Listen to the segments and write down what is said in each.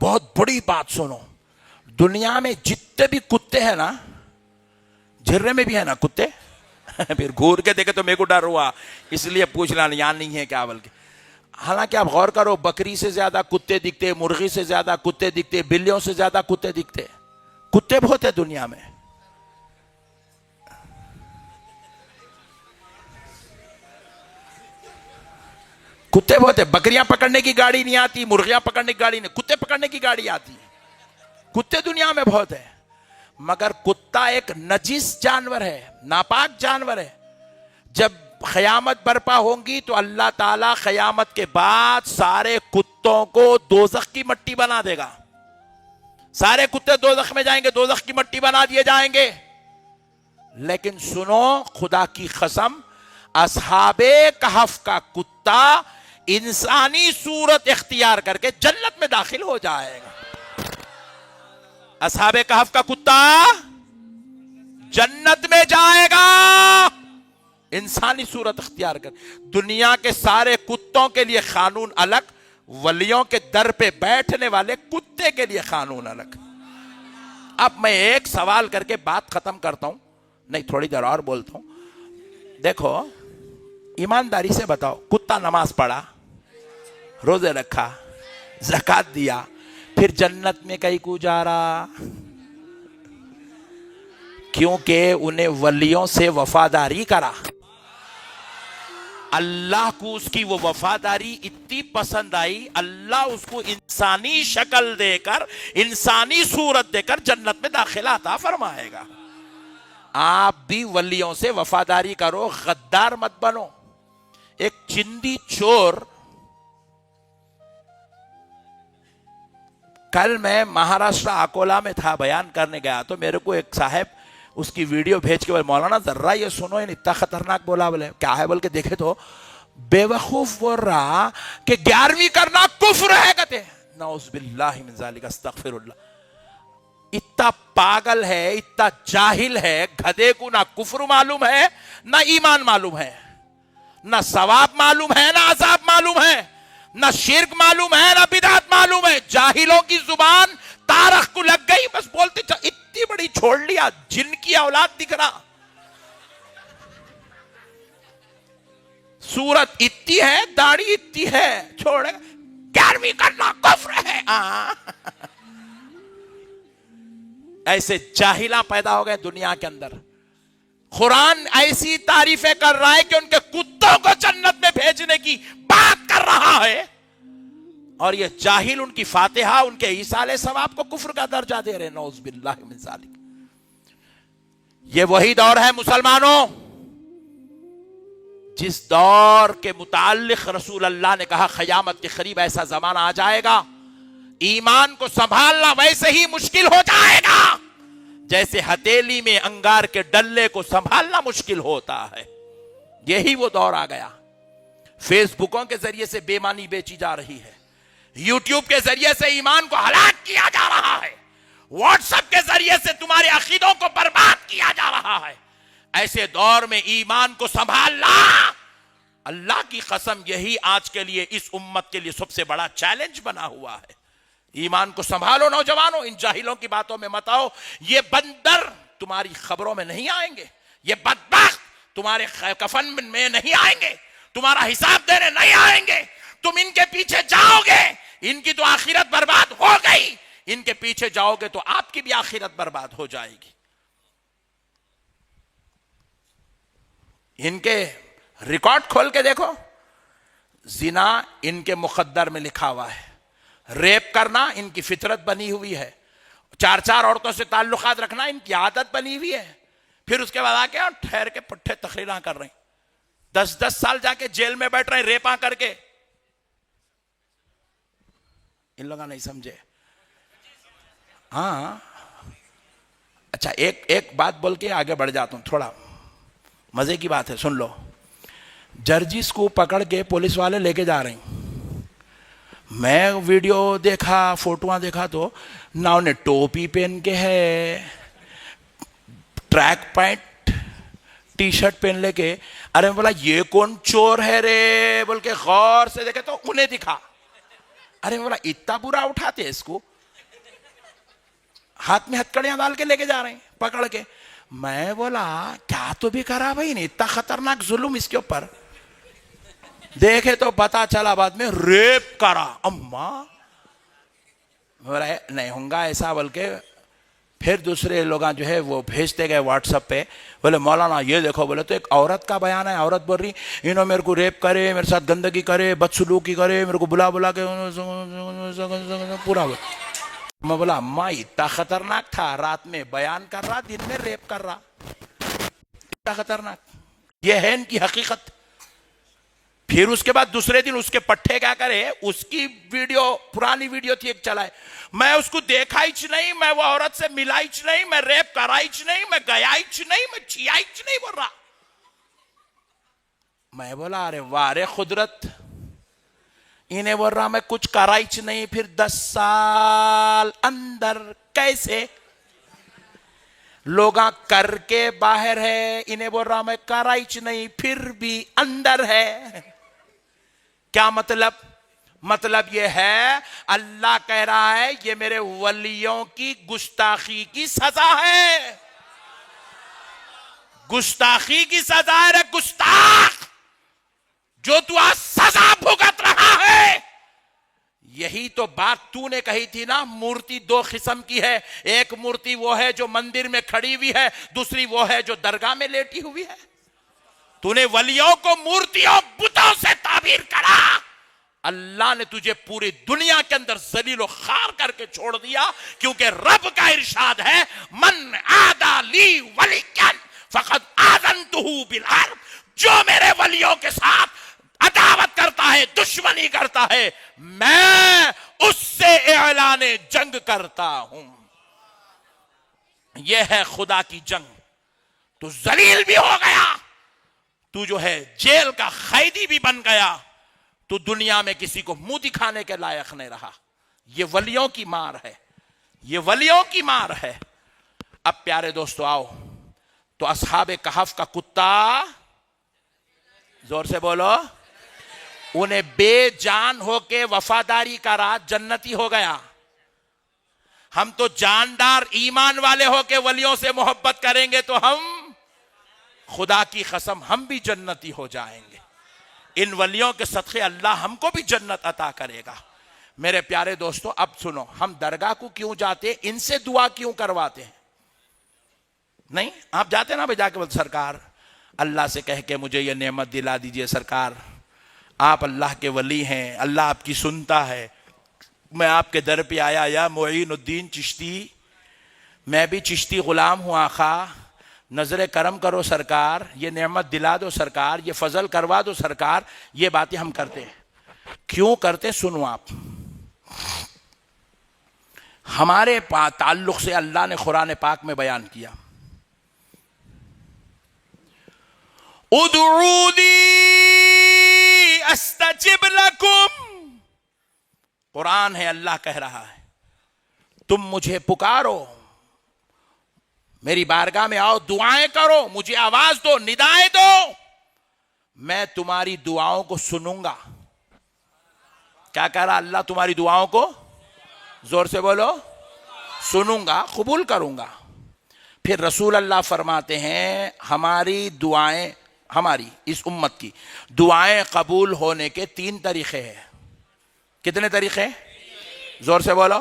बहुत बड़ी बात सुनो, दुनिया में जितने भी कुत्ते हैं ना, झिर्रे में भी है ना कुत्ते फिर घूर के देखे तो मेरे को डर हुआ, इसलिए पूछना यहाँ नहीं है क्या बल्कि। हालांकि आप गौर करो, बकरी से ज्यादा कुत्ते दिखते, मुर्गी से ज्यादा कुत्ते दिखते, बिल्लियों से ज्यादा कुत्ते दिखते। कुत्ते बहुत है दुनिया में। कुत्ते बहुत है। बकरियां पकड़ने की गाड़ी नहीं आती, मुर्गियां पकड़ने की गाड़ी नहीं, कुत्ते पकड़ने की गाड़ी आती है। कुत्ते दुनिया में बहुत है, मगर कुत्ता एक नजीस जानवर है, नापाक जानवर है। जब क़यामत बर्पा होंगी तो अल्लाह ताला क़यामत के बाद सारे कुत्तों को दोज़ख की मट्टी बना देगा। सारे कुत्ते दोज़ख में जाएंगे, दोज़ख की मट्टी बना दिए जाएंगे। लेकिन सुनो, खुदा की कसम, असहाबे कहफ का कुत्ता इंसानी सूरत इख्तियार करके जन्नत में दाखिल हो जाएगा। असहाबे कहफ का कुत्ता जन्नत में जाएगा इंसानी सूरत इख्तियार कर। दुनिया के सारे कुत्तों के लिए कानून अलग, वलियों के दर पे बैठने वाले कुत्ते के लिए कानून अलग। अब मैं एक सवाल करके बात खत्म करता हूं, नहीं थोड़ी देर और बोलता हूं। देखो, ईमानदारी से बताओ, कुत्ता नमाज पढ़ा, रोजे रखा, ज़कात दिया, फिर जन्नत में कहीं को जा रहा? क्योंकि उन्हें वलियों से वफादारी करा। अल्लाह को उसकी वो वफादारी इतनी पसंद आई, अल्लाह उसको इंसानी शक्ल देकर, इंसानी सूरत देकर जन्नत में दाखिला अता फरमाएगा। आप भी वलियों से वफादारी करो, गद्दार मत बनो। एक चिंदी चोर, कल मैं महाराष्ट्र अकोला में था, बयान करने गया तो मेरे को एक साहब उसकी वीडियो भेज के बोले, मौलाना जर्रा ये सुनो, इतना खतरनाक बोला। बोले क्या है? बोल के देखे तो बेवकूफ बोल रहा कि 11वीं करना कुफ्र है। कहते नौज़ुबिल्लाहि मिन ज़ालिक, अस्तग़फिरुल्लाह। इतना पागल है, इतना जाहिल है, गधे को ना कुफ्र मालूम है, ना ईमान मालूम है, ना सवाब मालूम है, ना अज़ाब मालूम है, ना शिर्क मालूम है, ना बिदअत मालूम है। जाहिलों की जुबान तारख को लग गई, बस बोलते इतनी बड़ी छोड़ लिया, जिनकी औलाद दिख रहा। सूरत इतनी है, दाढ़ी इतनी है, छोड़ 11वीं करना कुफ्र है। ऐसे जाहिला पैदा हो गए दुनिया के अंदर। कुरान ऐसी तारीफें कर रहा है कि उनके कुत्तों को जन्नत में भेजने की बात कर रहा है, और ये जाहिल उनकी फातिहा, उनके ईसाले सवाब को कुफ्र का दर्जा दे रहे। नौज़ुबिल्लाहि मिन ज़ालिक। ये वही दौर है मुसलमानों, जिस दौर के मुताल्लिक रसूल अल्लाह ने कहा क़यामत के करीब ऐसा जमाना आ जाएगा, ईमान को संभालना वैसे ही मुश्किल हो जाएगा जैसे हथेली में अंगार के डल्ले को संभालना मुश्किल होता है। यही वो दौर आ गया। फेसबुकों के जरिए से बेईमानी बेची जा रही है, यूट्यूब के जरिए से ईमान को हलाक किया जा रहा है, व्हाट्सएप के जरिए से तुम्हारे अकीदों को बर्बाद किया जा रहा है। ऐसे दौर में ईमान को संभालना, अल्लाह की कसम, यही आज के लिए, इस उम्मत के लिए सबसे बड़ा चैलेंज बना हुआ है। ईमान को संभालो नौजवानों, इन जाहिलों की बातों में मत आओ। ये बंदर तुम्हारी खबरों में नहीं आएंगे, ये बदबख्त तुम्हारे कफन में नहीं आएंगे, तुम्हारा हिसाब देने नहीं आएंगे। तुम इनके पीछे जाओगे, इनकी तो आखिरत बर्बाद हो गई, इनके पीछे जाओगे तो आपकी भी आखिरत बर्बाद हो जाएगी। इनके रिकॉर्ड खोल के देखो, जिना इनके मुकद्दर में लिखा हुआ है, रेप करना इनकी फितरत बनी हुई है, 4 औरतों से ताल्लुकात रखना इनकी आदत बनी हुई है। फिर उसके बाद आके ठहर के पट्टे तकरीरा कर रहे हैं, 10-10 साल जाके जेल में बैठ रहे हैं रेपा करके। इन लोग नहीं समझे। हाँ, अच्छा, एक बात बोल के आगे बढ़ जाता हूं, थोड़ा मजे की बात है, सुन लो। जर्जिस को पकड़ के पुलिस वाले लेके जा रहे हैं। मैं वीडियो देखा, फोटोआं देखा तो ना उन्हें टोपी पहन के है, ट्रैक पैंट टी शर्ट पहन लेके। अरे बोला ये कौन चोर है रे, बोल के गौर से देखे तो उन्हें दिखा, अरे बोला इतना बुरा उठाते हैं इसको, हाथ में हथकड़ियां डाल के लेके जा रहे हैं पकड़ के। मैं बोला क्या तो भी करा भाई ने, इतना खतरनाक जुल्म इसके ऊपर। देखे तो पता चला बाद में रेप करा। अम्मा बोला नहीं होगा ऐसा, बोल के फिर दूसरे लोग जो है वो भेजते गए व्हाट्सएप पे, बोले मौलाना ये देखो, बोले तो एक औरत का बयान है, औरत बोल रही इन्होंने मेरे को रेप करे, मेरे साथ गंदगी करे, बदसलूकी करे, मेरे को बुला बुला के पूरा। मैं बोला अम्मा इतना खतरनाक था, रात में बयान कर रहा, दिन में रेप कर रहा, इतना खतरनाक। ये है इनकी हकीकत। फिर उसके बाद दूसरे दिन उसके पट्टे क्या करे, उसकी वीडियो, पुरानी वीडियो थी एक चलाए, मैं उसको देखा ही नहीं, मैं वो औरत से मिला ही नहीं, मैं रेप करा ही नहीं, मैं गया ही नहीं, मैं छिया ही नहीं, बोल रहा। मैं बोला अरे वाह रे खुदरत, इन्हें बोल रहा मैं कुछ करा ही नहीं, फिर 10 साल अंदर कैसे? लोग करके बाहर है, इन्हें बोल रहा मैं करा ही नहीं, फिर भी अंदर है। क्या मतलब? मतलब ये है अल्लाह कह रहा है ये मेरे वलियों की गुस्ताखी की सजा है, गुस्ताखी की सजा है रे गुस्ताख, जो तू आज सजा भुगत रहा है। यही तो बात तूने कही थी ना, मूर्ति 2 किस्म की है, एक मूर्ति वो है जो मंदिर में खड़ी हुई है, दूसरी वो है जो दरगाह में लेटी हुई है। तूने वलियों को मूर्तियों बुतों से ताबीर करा, अल्लाह ने तुझे पूरी दुनिया के अंदर जलील और खार करके छोड़ दिया, क्योंकि रब का इरशाद है मन आदा ली वलियन फकद आज़नतुहु बिल हर्ब, जो मेरे वलियों के साथ अदावत करता है, दुश्मनी करता है, मैं उससे ऐलाने जंग करता हूं। यह है खुदा की जंग। तू जलील भी हो गया, तू जो है जेल का कैदी भी बन गया, तू दुनिया में किसी को मुंह दिखाने के लायक नहीं रहा। ये वलियों की मार है, ये वलियों की मार है। अब प्यारे दोस्तों आओ, तो असहाबे कहफ का कुत्ता, जोर से बोलो, उन्हें बेजान होके वफादारी का राज जन्नती हो गया। हम तो जानदार ईमान वाले होके वलियों से मोहब्बत करेंगे तो हम, खुदा की कसम, हम भी जन्नती हो जाएंगे। इन वलियों के सदक़े अल्लाह हमको भी जन्नत अता करेगा। मेरे प्यारे दोस्तों अब सुनो, हम दरगाह को क्यों जाते, इनसे दुआ क्यों करवाते हैं? नहीं, आप जाते ना भाई, जाके बोल सरकार अल्लाह से कह के मुझे ये नेमत दिला दीजिए, सरकार आप अल्लाह के वली हैं, अल्लाह आपकी सुनता है, मैं आपके दर पे आया, या मोइनुद्दीन चिश्ती, मैं भी चिश्ती गुलाम हूँ आखा, नजर करम करो सरकार, ये नेमत दिला दो सरकार, ये फजल करवा दो सरकार। ये बातें हम करते हैं, क्यों करते सुनो आप। हमारे ताल्लुक से अल्लाह ने कुरान पाक में बयान किया, उदऊनी अस्तजिब लकुम, कुरान है, अल्लाह कह रहा है तुम मुझे पुकारो, मेरी बारगाह में आओ, दुआएं करो, मुझे आवाज दो, निदाएं दो, मैं तुम्हारी दुआओं को सुनूंगा। क्या कह रहा अल्लाह? तुम्हारी दुआओं को, जोर से बोलो, सुनूंगा, कबूल करूंगा। फिर रसूल अल्लाह फरमाते हैं हमारी दुआएं, हमारी इस उम्मत की दुआएं कबूल होने के 3 तरीके हैं। कितने तरीके? जोर से बोलो।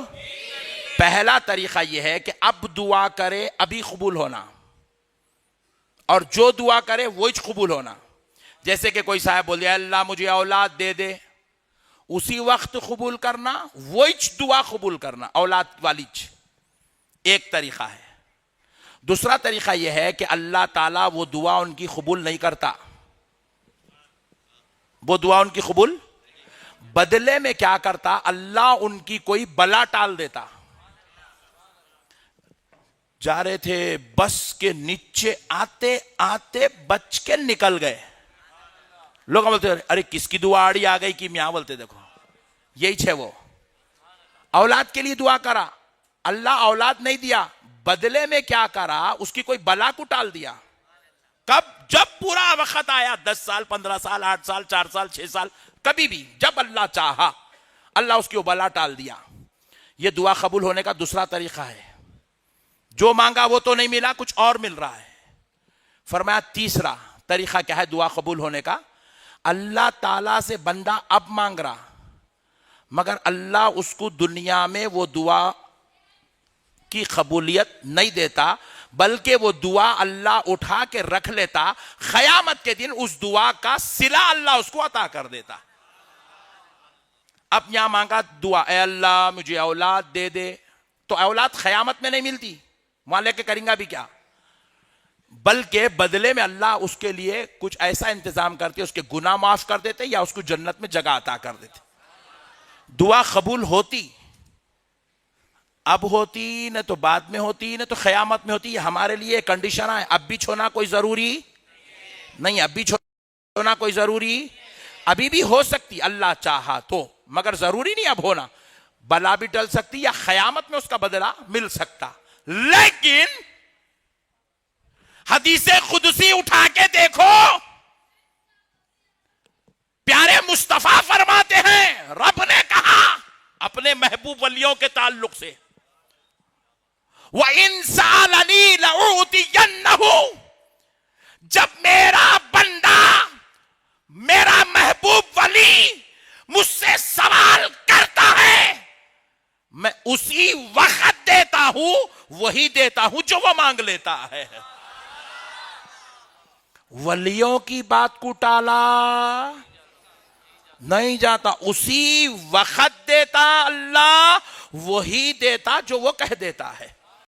पहला तरीका यह है कि अब दुआ करे अभी कबूल होना, और जो दुआ करे वो ही कबूल होना। जैसे कि कोई साहब बोल दिया अल्लाह मुझे औलाद दे दे, उसी वक्त कबूल करना, वो ही दुआ कबूल करना, औलाद वाली। एक तरीका है। दूसरा तरीका यह है कि अल्लाह ताला वो दुआ उनकी कबूल नहीं करता, वो दुआ उनकी कबूल, बदले में क्या करता, अल्लाह उनकी कोई बला टाल देता। जा रहे थे, बस के नीचे आते आते बच के निकल गए। लोग बोलते अरे किसकी दुआ आड़ी आ गई कि मियां, बोलते देखो यही छे वो, औलाद के लिए दुआ करा, अल्लाह औलाद नहीं दिया, बदले में क्या करा, उसकी कोई बला को टाल दिया। कब? जब पूरा वक्त आया, 10 साल, 15 साल, 8 साल, 4 साल, 6 साल, कभी भी जब अल्लाह चाहा, اللہ اس کی وہ بلا ٹال دیا. یہ دعا قبول ہونے کا دوسرا طریقہ ہے. جو مانگا وہ تو نہیں ملا, کچھ اور مل رہا ہے. فرمایا تیسرا طریقہ کیا ہے دعا قبول ہونے کا؟ اللہ تعالیٰ سے بندہ اب مانگ رہا, مگر اللہ اس کو دنیا میں وہ دعا کی قبولیت نہیں دیتا, بلکہ وہ دعا اللہ اٹھا کے رکھ لیتا, قیامت کے دن اس دعا کا صلہ اللہ اس کو عطا کر دیتا. اب یہاں مانگا دعا, اے اللہ مجھے اولاد دے دے, تو اولاد قیامت میں نہیں ملتی, وہاں لے کے کریں گا بھی کیا, بلکہ بدلے میں اللہ اس کے لیے کچھ ایسا انتظام کرتے, اس کے گناہ معاف کر دیتے یا اس کو جنت میں جگہ عطا کر دیتے. دعا قبول ہوتی, اب ہوتی نہ تو بعد میں ہوتی, نہ تو قیامت میں ہوتی. یہ ہمارے لیے کنڈیشن ہے. اب بھی چھونا کوئی ضروری نہیں, اب بھی چھونا کوئی ضروری, ابھی بھی ہو سکتی اللہ چاہا تو, مگر ضروری نہیں اب ہونا. بلا بھی ٹل سکتی یا قیامت میں اس کا بدلہ مل سکتا. لیکن حدیث قدسی اٹھا کے دیکھو, پیارے مصطفیٰ فرماتے ہیں, رب نے کہا اپنے محبوب ولیوں کے تعلق سے, وَإِن سَأَلَنِي لَأُعْطِيَنَّهُ, جب میرا بندہ, میرا محبوب ولی مجھ سے سوال کرتا ہے, میں اسی وقت دیتا ہوں, وہی دیتا ہوں جو وہ مانگ لیتا ہے. ولیوں کی بات کو ٹالا نہیں جاتا, اسی وقت دیتا اللہ, وہی دیتا جو وہ کہہ دیتا ہے.